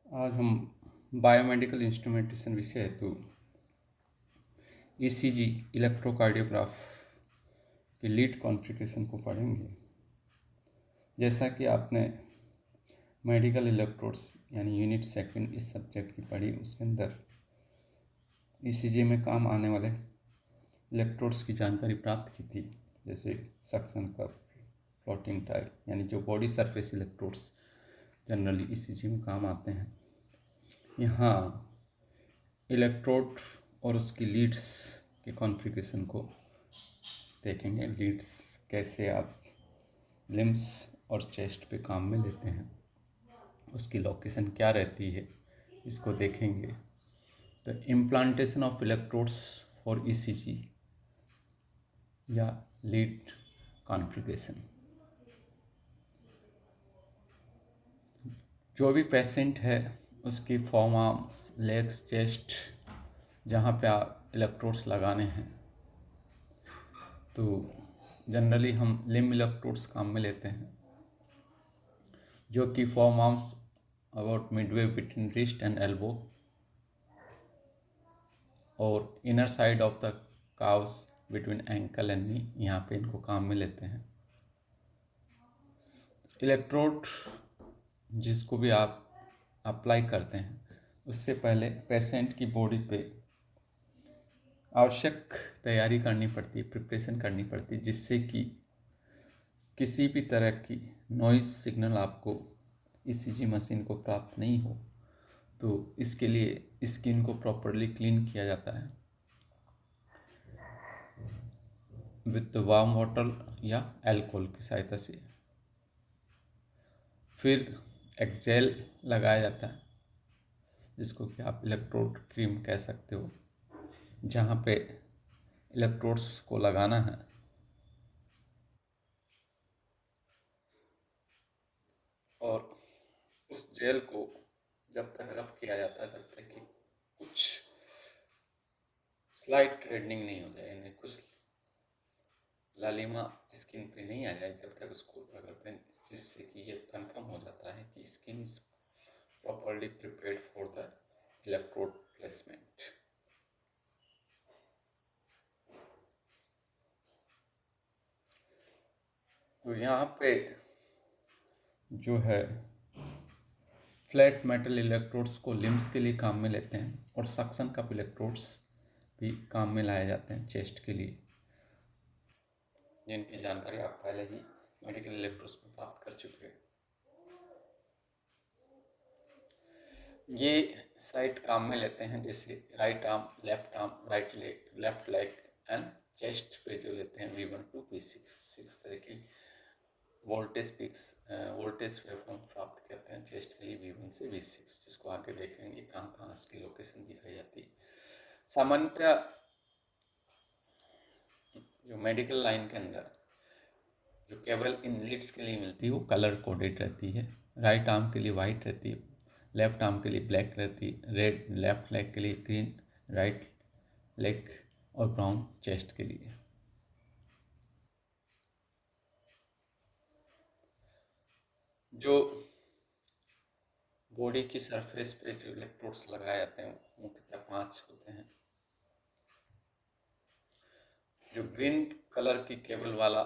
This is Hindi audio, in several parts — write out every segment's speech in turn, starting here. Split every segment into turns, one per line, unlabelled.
आज हम बायोमेडिकल इंस्ट्रूमेंटेशन विषय हेतु ईसीजी इलेक्ट्रोकार्डियोग्राफ की लीड कॉन्फ़िगरेशन को पढ़ेंगे। जैसा कि आपने मेडिकल इलेक्ट्रोड्स यानी यूनिट सेकंड इस सब्जेक्ट की पढ़ी, उसके अंदर ईसीजी में काम आने वाले इलेक्ट्रोड्स की जानकारी प्राप्त की थी, जैसे सक्शन कप, फ्लोटिंग टाइप, यानी जो body surface electrodes generally ECG में काम आते हैं। यहाँ इलेक्ट्रोड और उसकी लीड्स के कॉन्फ़िगरेशन को देखेंगे। लीड्स कैसे आप लिम्स और चेस्ट पे काम में लेते हैं, उसकी लोकेशन क्या रहती है, इसको देखेंगे। The implantation of electrodes for ECG या लीड कॉन्फ़िगरेशन। जो भी पेशेंट है उसकी फॉर्म आर्म्स, लेग्स, चेस्ट जहाँ पे आप इलेक्ट्रोड्स लगाने हैं, तो जनरली हम लिम्ब इलेक्ट्रोड्स काम में लेते हैं, जो कि forearms about midway between wrist and elbow और inner side of the calves between ankle and knee, यहाँ पे इनको काम में लेते हैं। इलेक्ट्रोड जिसको भी आप अप्लाई करते हैं, उससे पहले पेशेंट की बॉडी पे आवश्यक तैयारी करनी पड़ती है, प्रिपरेशन करनी पड़ती है, जिससे कि किसी भी तरह की नॉइज़ सिग्नल आपको ईसीजी मशीन को प्राप्त नहीं हो। तो इसके लिए स्किन को प्रॉपरली क्लीन किया जाता है विद वार्म वाटर या अल्कोहल की सहायता से। फिर एक जेल लगाया जाता है, जिसको कि आप इलेक्ट्रोड क्रीम कह सकते हो, जहाँ पे इलेक्ट्रोड्स को लगाना है। और उस जेल को जब तक रब किया जाता है, जब तक कि कुछ स्लाइट रेडनिंग नहीं हो जाए, यानी कुछ लालिमा स्किन पे नहीं आ जाए, जब तक उसको रगड़ते हैं, जिससे कि ये कंफर्म हो जाता है कि skin is properly prepared for the electrode placement. तो यहाँ पे जो है फ्लैट मेटल इलेक्ट्रोड्स को लिम्स के लिए काम में लेते हैं, और सक्शन कप इलेक्ट्रोड्स भी काम में लाए जाते हैं चेस्ट के लिए, जिनकी जानकारी आप पहले ही मेडिकल इलेक्ट्रोड्स में प्राप्त कर चुके हैं। ये साइड काम में लेते हैं, जैसे right arm, left arm, right leg, left leg and chest पे जो लेते हैं V1 to V6, 6 तरह की वोल्टेज वेवफॉर्म प्राप्त करते हैं चेस्ट के लिए V1 से V6, जिसको आगे देखेंगे कहाँ कहाँ इसकी लोकेशन दिखाई जाती है। सामान्यतः जो मेडिकल लाइन के अंदर जो केबल इन लीड्स के लिए मिलती है वो कलर कोडेड रहती है। राइट आर्म के लिए वाइट रहती है, लेफ्ट आर्म के लिए ब्लैक रहती है, रेड, लेफ्ट लेग के लिए ग्रीन, राइट लेग और ब्राउन चेस्ट के लिए। जो बॉडी की सरफेस पे जो इलेक्ट्रोड्स लगाए जाते हैं मुख्यतः 5 होते हैं। जो ग्रीन कलर की केबल वाला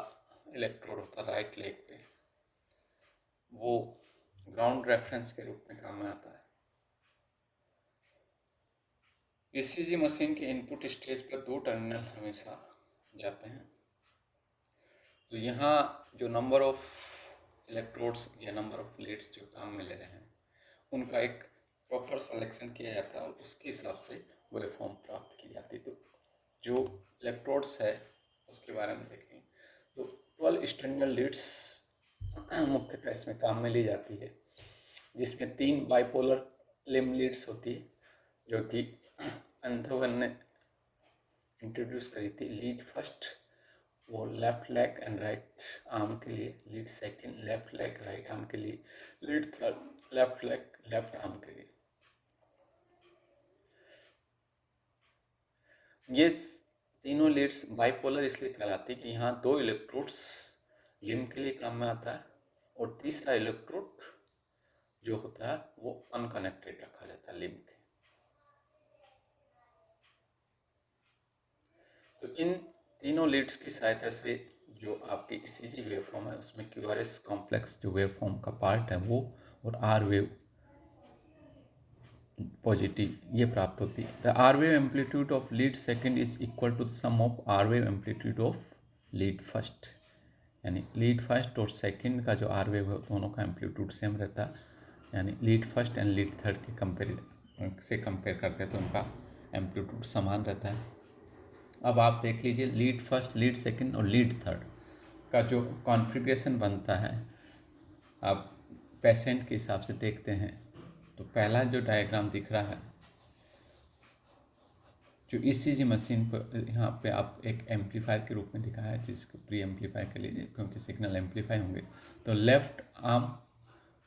इलेक्ट्रोड होता है राइट लेग पे, वो ग्राउंड रेफरेंस के रूप में काम में आता है। ईसीजी मशीन के इनपुट स्टेज पर 2 टर्मिनल हमेशा जाते हैं। तो यहाँ जो नंबर ऑफ इलेक्ट्रोड्स या नंबर ऑफ लीड्स जो काम में ले रहे हैं, उनका एक प्रॉपर सिलेक्शन किया जाता है और उसके हिसाब से वेवफॉर्म प्राप्त की जाती है। तो जो इलेक्ट्रोड्स है उसके बारे में देखें तो 12 स्टर्नल लीड्स मुख्यतः इसमें काम में ली जाती है, जिसमें 3 बाइपोलर लिम्ब लीड्स होती है, जो कि अंथवन ने इंट्रोड्यूस करी थी। लीड फर्स्ट वो left leg and right arm के लिए, lead second left leg right arm के लिए, lead third left leg left arm के लिए। ये तीनों लीड्स बाइपोलर इसलिए कहलाती है कि यहाँ 2 इलेक्ट्रोड्स लिम्ब के लिए काम में आता है और तीसरा इलेक्ट्रोड जो होता है वो अनकनेक्टेड रखा जाता है लिम्ब के। तो इन तीनों लीड्स की सहायता से जो आपकी ईसीजी वेवफॉर्म है उसमें क्यूआरएस कॉम्प्लेक्स जो वेवफॉर्म का पार्ट है वो और आर वेव पॉजिटिव ये प्राप्त होती है। The R wave amplitude of lead second is equal to the sum of R wave amplitude of lead first, यानी लीड फर्स्ट और सेकंड का जो आर वेव है दोनों का एम्पलीट्यूड सेम रहता है, यानी lead first and lead third के कंपेयर करते हैं तो उनका एम्पलीट्यूड समान रहता है। अब आप देख लीजिए लीड फर्स्ट, लीड सेकंड और लीड थर्ड का जो कॉन्फ़िगरेशन बनता है आप पेशेंट के हिसाब से देखते हैं। तो पहला जो डायग्राम दिख रहा है जो ईसीजी मशीन पर यहाँ पे आप एक एम्पलीफायर के रूप में दिखाया है जिसको प्री एम्पलीफायर के लिए क्योंकि सिग्नल एम्पलीफाई होंगे। तो लेफ्ट आर्म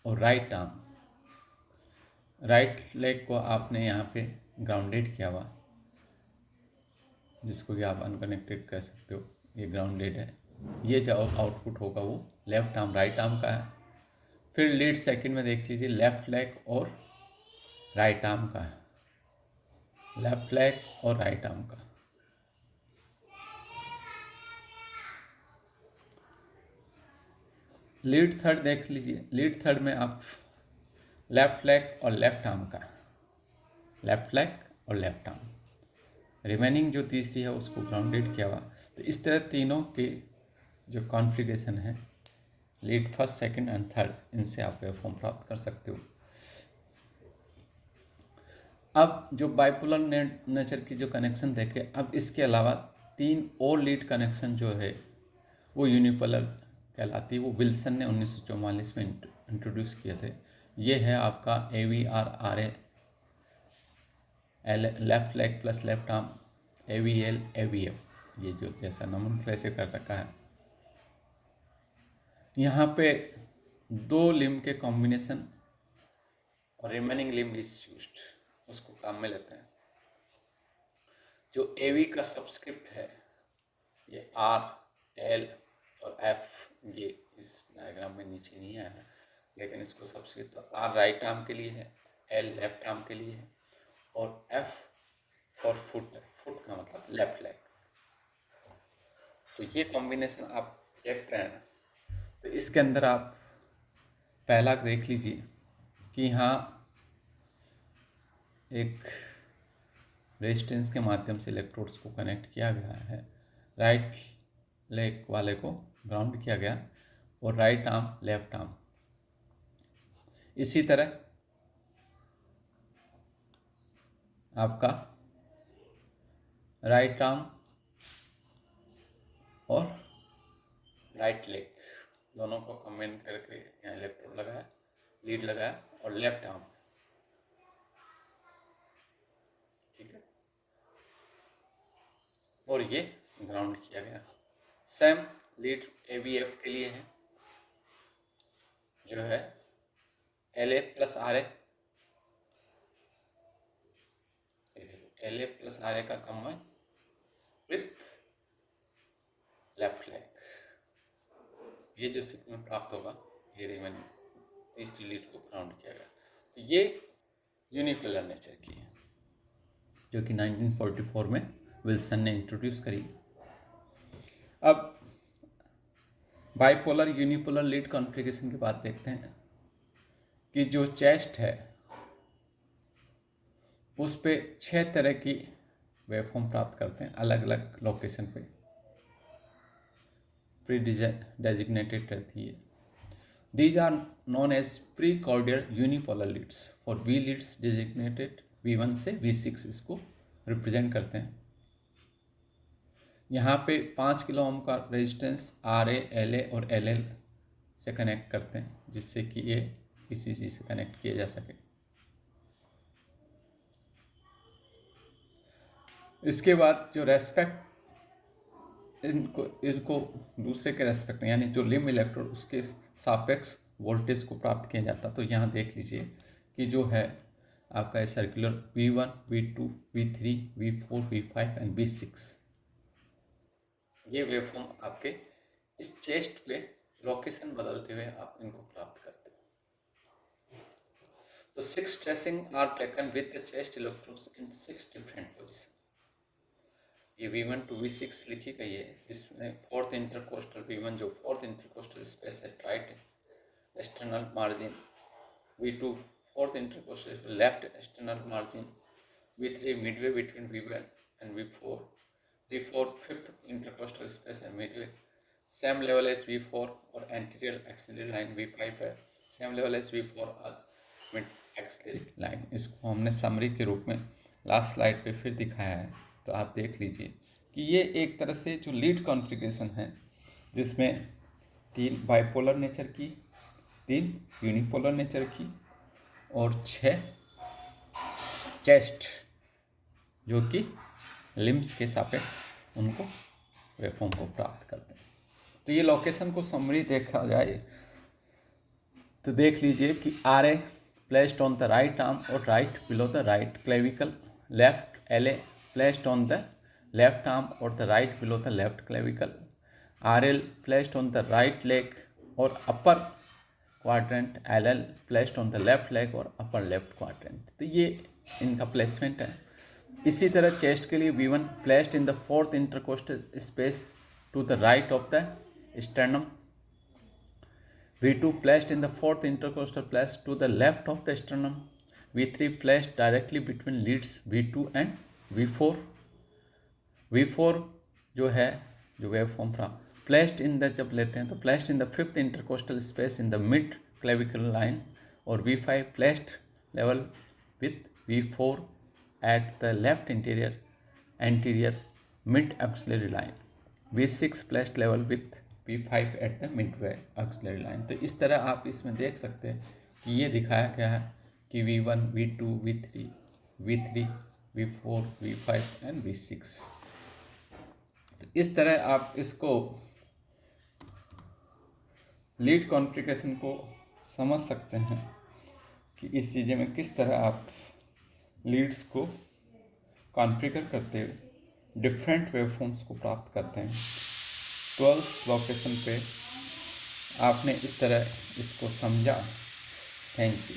और राइट आर्म, राइट लेग को आपने यहाँ पे ग्राउंडेड किया हुआ जिसको कि आप अनकनेक्टेड कह सकते हो, ये ग्राउंडेड है। ये जो आउटपुट होगा वो लेफ्ट आर्म राइट आर्म का है। फिर लीड सेकंड में देख लीजिए लेफ्ट लेग और राइट आर्म का है, लेफ्ट लेग और राइट आर्म का। लीड थर्ड देख लीजिए, लीड थर्ड में आप लेफ्ट लेग और लेफ्ट आर्म का, लेफ्ट लेग और लेफ्ट आर्म, रिमेनिंग जो तीसरी है उसको ग्राउंडेड किया हुआ। तो इस तरह तीनों के जो कॉन्फ़िगरेशन है lead first second and third इनसे आप वेवफॉर्म प्राप्त कर सकते हो। अब जो बाइपोलर नेचर की जो कनेक्शन देखे, अब इसके अलावा तीन और लीड कनेक्शन जो है वो यूनिपोलर कहलाती है। वो विल्सन ने 1944 में इंट्रोड्यूस किए थे। ये है आपका AVR-RA, left leg plus left arm, AVL AVF, ये जो जैसा नोमेनक्लेचर कर रखा है। यहाँ पे दो लिम्ब के कॉम्बिनेशन और रिमेनिंग लिम्ब इज यूज्ड, उसको काम में लेते हैं। जो AV का सबस्क्रिप्ट है ये R, L और F, ये इस डायग्राम में नीचे नहीं आया है लेकिन इसको सबस्क्रिप्ट तो R राइट आर्म के लिए है, L लेफ्ट आर्म के लिए है और F फॉर फुट, फुट का मतलब लेफ्ट लेग। तो ये कॉम्बिनेशन आप देखते हैं तो इसके अंदर आप पहला देख लीजिए कि यहाँ एक रेजिस्टेंस के माध्यम से इलेक्ट्रोड्स को कनेक्ट किया गया है, राइट लेग वाले को ग्राउंड किया गया और राइट आर्म लेफ्ट आर्म। इसी तरह आपका राइट आर्म और राइट लेग दोनों को कंबाइन करके यहाँ इलेक्ट्रोड लगाया, लीड लगाया और लेफ्ट आर्म, ठीक है, और ये ग्राउंड किया गया। सेम लीड AVF के लिए है जो है LA plus RA, LA plus RA का कंबाइन विथ लेफ्ट लेग। ये जो सिग्नल प्राप्त होगा ये रिमेन तीसरी लीड को ग्राउंड किया गया। तो ये यूनिपोलर नेचर की है जो कि 1944 में विल्सन ने इंट्रोड्यूस करी। अब बाइपोलर यूनिपोलर लीड कॉन्फ़िगरेशन की बात देखते हैं कि जो चेस्ट है उस पे 6 तरह की वेवफॉर्म प्राप्त करते हैं अलग अलग लोकेशन पे, प्री डेजिग्नेटेड रहती है। These are known as pre-cordial unipolar leads। For V leads designated V1 से V6 इसको रिप्रेजेंट करते हैं। यहाँ पे 5 किलो ओम का रेजिस्टेंस RA, LA और LL से कनेक्ट करते हैं जिससे कि ये इसी से कनेक्ट किया जा सके। इसके बाद जो रेस्पेक्ट इनको दूसरे के रेस्पेक्ट में यानी जो लिम्ब इलेक्ट्रोड उसके सापेक्ष वोल्टेज को प्राप्त किया जाता। तो यहाँ देख लीजिए कि जो है आपका circular V1, V2, V3, V4, V5 and V6 ये वेवफॉर्म आपके इस चेस्ट पे लोकेशन बदलते हुए आप इनको प्राप्त करते हैं। तो 6 tracing are taken with the chest electrodes in 6 different position. ये V1 to V6 लिखी गई है, जिसमें फोर्थ इंटरकोस्टल V1 जो फोर्थ इंटरकोस्टल स्पेस है right external margin, V2 fourth intercostal left external margin, V3 midway between V1 and V4, V4 fifth intercostal space है midway, same level as V4 और एंटीरियर एक्सिलरी लाइन V5 है, सेम लेवल एज V4 आज मिड एक्सिलरी लाइन। इसको हमने समरी के रूप में लास्ट स्लाइड पे फिर दिखाया है, तो आप देख लीजिए कि ये एक तरह से जो लीड कॉन्फ़िगरेशन है, जिसमें 3 बाइपोलर नेचर की, 3 यूनिपोलर नेचर की और 6 चेस्ट जो कि लिम्स के सापेक्ष उनको वेवफॉर्म को प्राप्त करते हैं। तो ये लोकेशन को समरी देखा जाए तो देख लीजिए कि R A placed on the right arm और right below the right clavicle, left L A placed on the left arm or the right below the left clavicle, RL placed on the right leg or upper quadrant, LL placed on the left leg और upper left quadrant। तो ये इनका प्लेसमेंट है। इसी तरह चेस्ट के लिए V1 placed in the fourth intercostal space to the right of the sternum, V2 placed in the fourth intercostal place to the left of the sternum, V3 placed directly between leads V2 and V4 जो है जो wave form from placed in the जब लेते हैं तो placed in the fifth intercostal space in the mid clavicle line, और V5 placed level with V4 at the left anterior mid axillary line, V6 placed level with V5 at the Midway axillary line. तो इस तरह आप इसमें देख सकते हैं कि ये दिखाया गया है कि V1, V2, V3, V3, V4, V5 and V6। तो इस तरह आप इसको लीड कॉन्फ़िगरेशन को समझ सकते हैं कि इस चीज़ में किस तरह आप लीड्स को कॉन्फ़िगर करते हुए डिफरेंट वेवफॉर्म्स को प्राप्त करते हैं। 12th लोकेशन पे आपने इस तरह इसको समझा। Thank you.